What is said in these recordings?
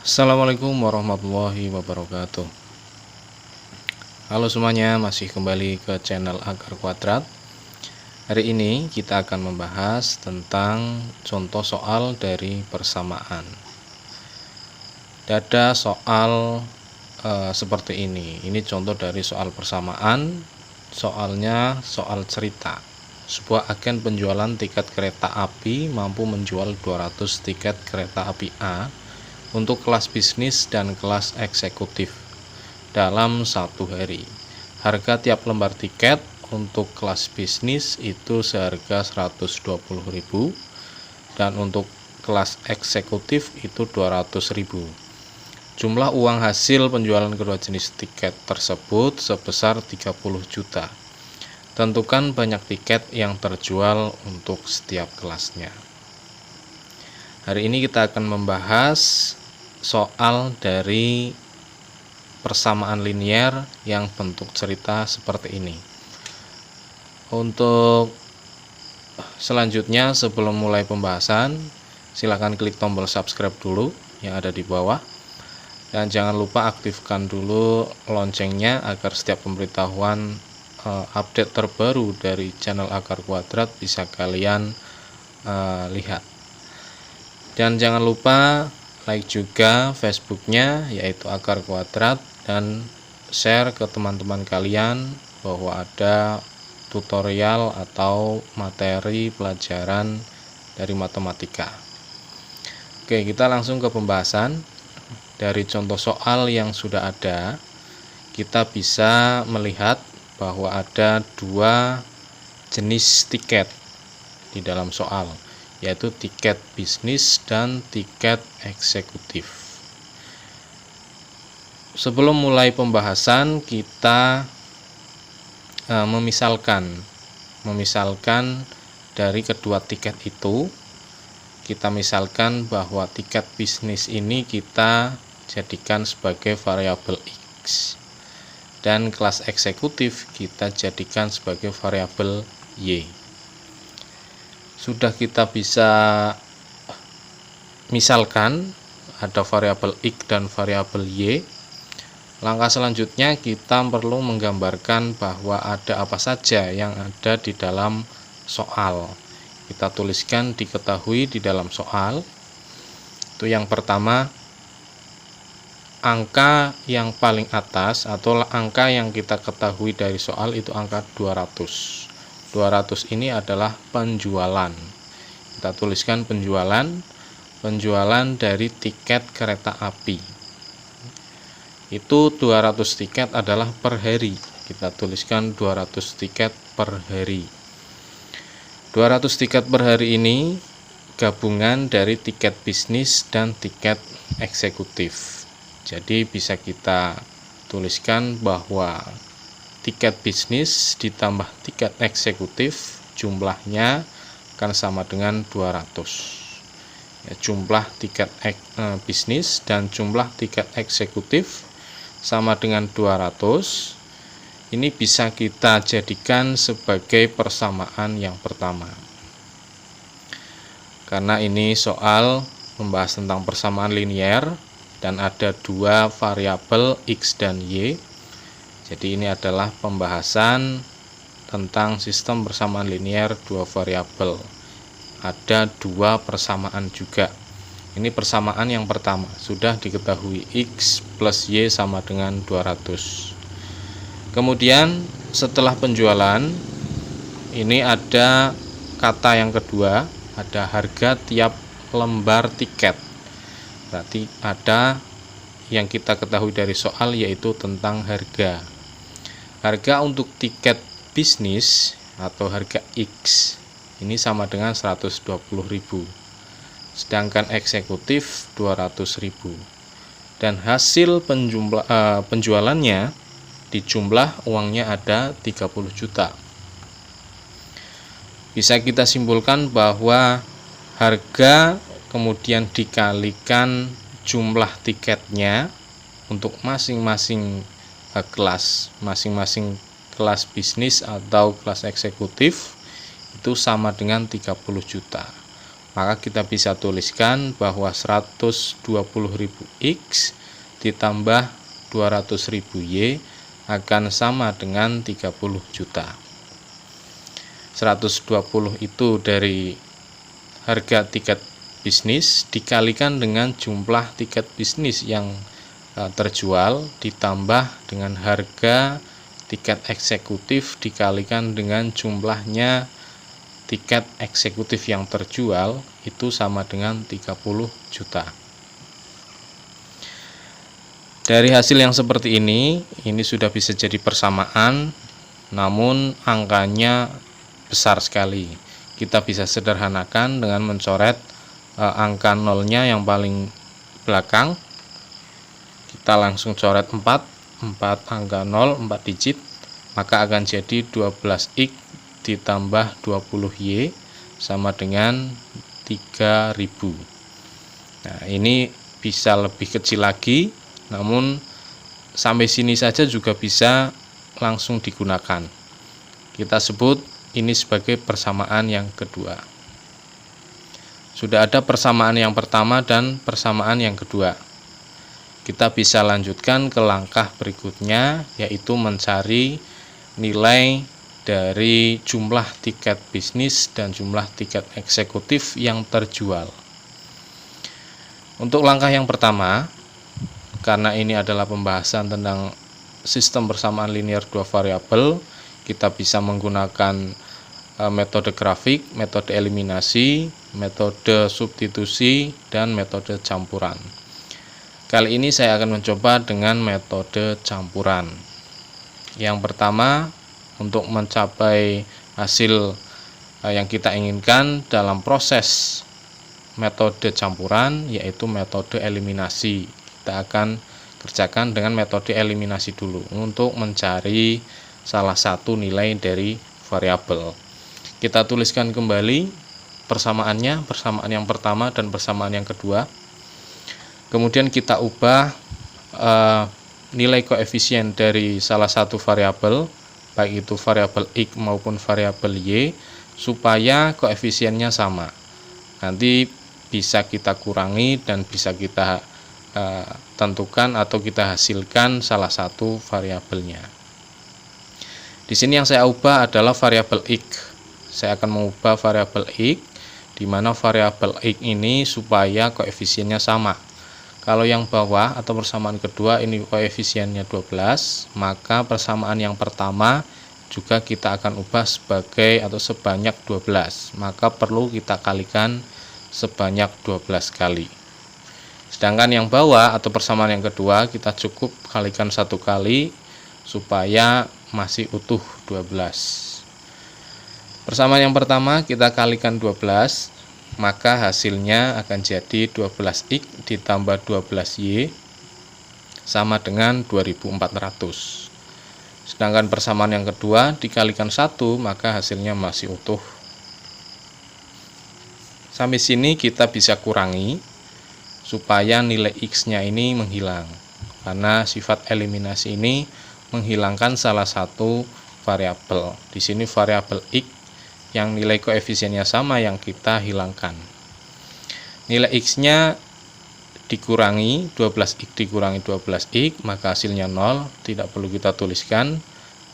Assalamualaikum warahmatullahi wabarakatuh. Halo semuanya, masih kembali ke channel Akar Kuadrat. Hari ini kita akan membahas tentang contoh soal dari persamaan. Ada soal seperti ini. Ini contoh dari soal persamaan. Soalnya soal cerita. Sebuah agen penjualan tiket kereta api mampu menjual 200 tiket kereta api A untuk kelas bisnis dan kelas eksekutif dalam satu hari. Harga tiap lembar tiket untuk kelas bisnis itu seharga 120.000 dan untuk kelas eksekutif itu 200.000. Jumlah uang hasil penjualan kedua jenis tiket tersebut sebesar 30 juta. Tentukan banyak tiket yang terjual untuk setiap kelasnya. Hari ini kita akan membahas soal dari persamaan linier yang bentuk cerita seperti ini. Untuk selanjutnya, sebelum mulai pembahasan, silakan klik tombol subscribe dulu yang ada di bawah. Dan jangan lupa aktifkan dulu loncengnya agar setiap pemberitahuan update terbaru dari channel Akar Kuadrat bisa kalian lihat. Dan jangan lupa like juga Facebooknya yaitu Akar Kuadrat, dan share ke teman-teman kalian bahwa ada tutorial atau materi pelajaran dari matematika. Oke, kita langsung ke pembahasan. Dari contoh soal yang sudah ada, kita bisa melihat bahwa ada dua jenis tiket di dalam soal, yaitu tiket bisnis dan tiket eksekutif. Sebelum mulai pembahasan, kita memisalkan dari kedua tiket itu. Kita misalkan bahwa tiket bisnis ini kita jadikan sebagai variabel X, dan kelas eksekutif kita jadikan sebagai variabel Y. Sudah kita bisa misalkan ada variabel X dan variabel Y. Langkah selanjutnya kita perlu menggambarkan bahwa ada apa saja yang ada di dalam soal. Kita tuliskan diketahui di dalam soal. Itu yang pertama, angka yang paling atas atau angka yang kita ketahui dari soal itu angka 200. 200 ini adalah penjualan. Kita tuliskan penjualan dari tiket kereta api. Itu 200 tiket adalah per hari. Kita tuliskan 200 tiket per hari. 200 tiket per hari ini gabungan dari tiket bisnis dan tiket eksekutif. Jadi bisa kita tuliskan bahwa tiket bisnis ditambah tiket eksekutif jumlahnya akan sama dengan 200. Jumlah tiket bisnis dan jumlah tiket eksekutif sama dengan 200. Ini bisa kita jadikan sebagai persamaan yang pertama. Karena ini soal membahas tentang persamaan linier dan ada dua variabel X dan Y. Jadi ini adalah pembahasan tentang sistem persamaan linier dua variabel. Ada dua persamaan juga. Ini persamaan yang pertama, sudah diketahui X plus Y sama dengan 200. Kemudian setelah penjualan, ini ada kata yang kedua, ada harga tiap lembar tiket. Berarti ada yang kita ketahui dari soal yaitu tentang harga. Harga untuk tiket bisnis atau harga X ini sama dengan 120.000. Sedangkan eksekutif 200.000. Dan hasil penjualannya dijumlah uangnya ada 30 juta. Bisa kita simpulkan bahwa harga kemudian dikalikan jumlah tiketnya untuk masing-masing kelas, masing-masing kelas bisnis atau kelas eksekutif itu sama dengan 30 juta. maka kita bisa tuliskan bahwa 120.000 X ditambah 200.000 Y akan sama dengan 30 juta. 120 itu dari harga tiket bisnis dikalikan dengan jumlah tiket bisnis yang terjual ditambah dengan harga tiket eksekutif dikalikan dengan jumlahnya tiket eksekutif yang terjual, itu sama dengan 30 juta. Dari hasil yang seperti ini sudah bisa jadi persamaan, namun angkanya besar sekali. Kita bisa sederhanakan dengan mencoret angka nolnya yang paling belakang. Kita langsung coret 4 angka 0, 4 digit, maka akan jadi 12X ditambah 20Y sama dengan 3000. Nah, ini bisa lebih kecil lagi, namun sampai sini saja juga bisa langsung digunakan. Kita sebut ini sebagai persamaan yang kedua. Sudah ada persamaan yang pertama dan persamaan yang kedua. Kita bisa lanjutkan ke langkah berikutnya, yaitu mencari nilai dari jumlah tiket bisnis dan jumlah tiket eksekutif yang terjual. Untuk langkah yang pertama, karena ini adalah pembahasan tentang sistem persamaan linear dua variabel, kita bisa menggunakan metode grafik, metode eliminasi, metode substitusi, dan metode campuran. Kali ini saya akan mencoba dengan metode campuran. Yang pertama, untuk mencapai hasil yang kita inginkan dalam proses metode campuran, yaitu metode eliminasi. Kita akan kerjakan dengan metode eliminasi dulu untuk mencari salah satu nilai dari variabel. Kita tuliskan kembali persamaannya, persamaan yang pertama dan persamaan yang kedua. Kemudian kita ubah nilai koefisien dari salah satu variabel, baik itu variabel X maupun variabel Y, supaya koefisiennya sama. Nanti bisa kita kurangi dan bisa kita tentukan atau kita hasilkan salah satu variabelnya. Di sini yang saya ubah adalah variabel X. Saya akan mengubah variabel X, di mana variabel X ini supaya koefisiennya sama. Kalau yang bawah atau persamaan kedua ini koefisiennya 12, maka persamaan yang pertama juga kita akan ubah sebagai atau sebanyak 12. Maka perlu kita kalikan sebanyak 12 kali. Sedangkan yang bawah atau persamaan yang kedua kita cukup kalikan 1 kali supaya masih utuh 12. Persamaan yang pertama kita kalikan 12, maka hasilnya akan jadi 12X ditambah 12Y sama dengan 2400. Sedangkan persamaan yang kedua dikalikan 1, maka hasilnya masih utuh. Sampai sini kita bisa kurangi supaya nilai X-nya ini menghilang, karena sifat eliminasi ini menghilangkan salah satu variabel. Di sini variabel X yang nilai koefisiennya sama yang kita hilangkan. Nilai X-nya dikurangi 12X dikurangi 12X, maka hasilnya 0, tidak perlu kita tuliskan.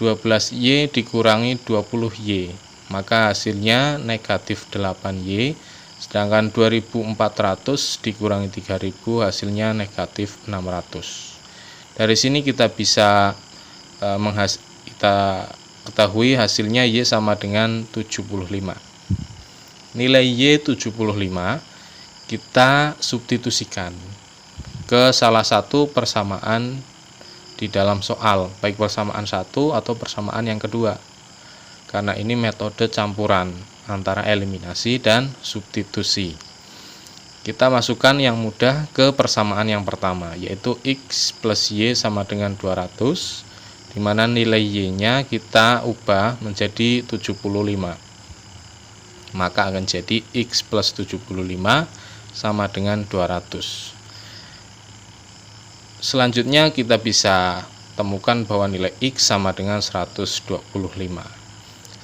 12Y dikurangi 20Y, maka hasilnya negatif 8Y. Sedangkan 2400 dikurangi 3000 hasilnya negatif 600. Dari sini kita bisa ketahui hasilnya Y sama dengan 75. Nilai Y 75 kita substitusikan ke salah satu persamaan di dalam soal, baik persamaan 1 atau persamaan yang kedua. Karena ini metode campuran antara eliminasi dan substitusi. Kita masukkan yang mudah ke persamaan yang pertama, yaitu X plus Y sama dengan 200, di mana nilai Y-nya kita ubah menjadi 75. Maka akan jadi X plus 75 sama dengan 200. Selanjutnya kita bisa temukan bahwa nilai X sama dengan 125.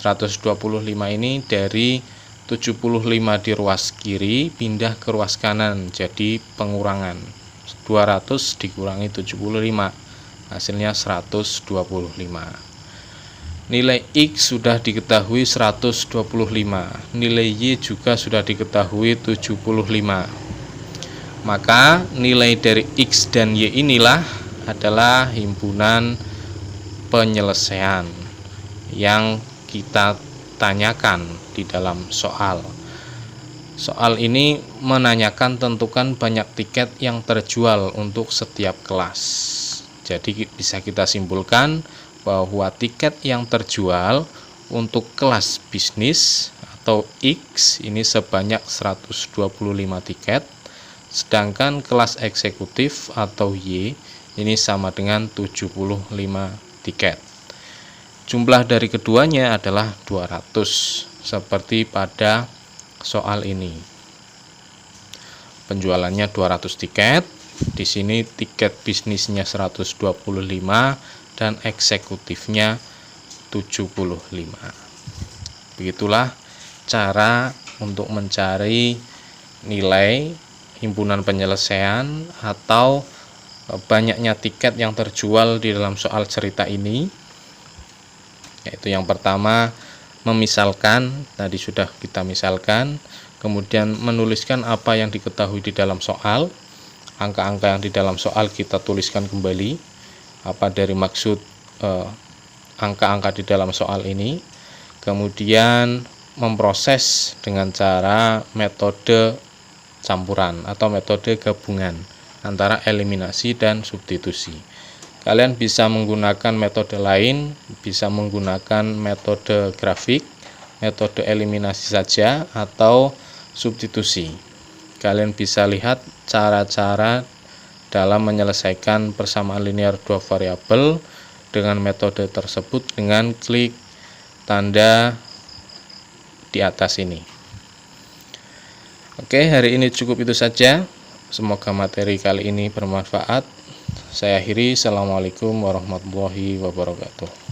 125 ini dari 75 di ruas kiri pindah ke ruas kanan, jadi pengurangan. 200 dikurangi 75, hasilnya 125. Nilai X sudah diketahui 125, nilai Y juga sudah diketahui 75. Maka nilai dari X dan Y inilah adalah himpunan penyelesaian yang kita tanyakan di dalam soal. Soal ini menanyakan tentukan banyak tiket yang terjual untuk setiap kelas. Jadi bisa kita simpulkan bahwa tiket yang terjual untuk kelas bisnis atau X ini sebanyak 125 tiket, sedangkan kelas eksekutif atau Y ini sama dengan 75 tiket. Jumlah dari keduanya adalah 200 seperti pada soal ini. Penjualannya 200 tiket. Di sini tiket bisnisnya 125 dan eksekutifnya 75. Begitulah cara untuk mencari nilai himpunan penyelesaian atau banyaknya tiket yang terjual di dalam soal cerita ini. Yaitu yang pertama, memisalkan, tadi sudah kita misalkan, kemudian menuliskan apa yang diketahui di dalam soal, angka-angka yang di dalam soal kita tuliskan kembali, apa dari maksud angka-angka di dalam soal ini, kemudian memproses dengan cara metode campuran atau metode gabungan antara eliminasi dan substitusi. Kalian bisa menggunakan metode lain, bisa menggunakan metode grafik, metode eliminasi saja, atau substitusi. Kalian bisa lihat cara-cara dalam menyelesaikan persamaan linear dua variabel dengan metode tersebut dengan klik tanda di atas ini. Oke, hari ini cukup itu saja. Semoga materi kali ini bermanfaat. Saya akhiri. Assalamualaikum warahmatullahi wabarakatuh.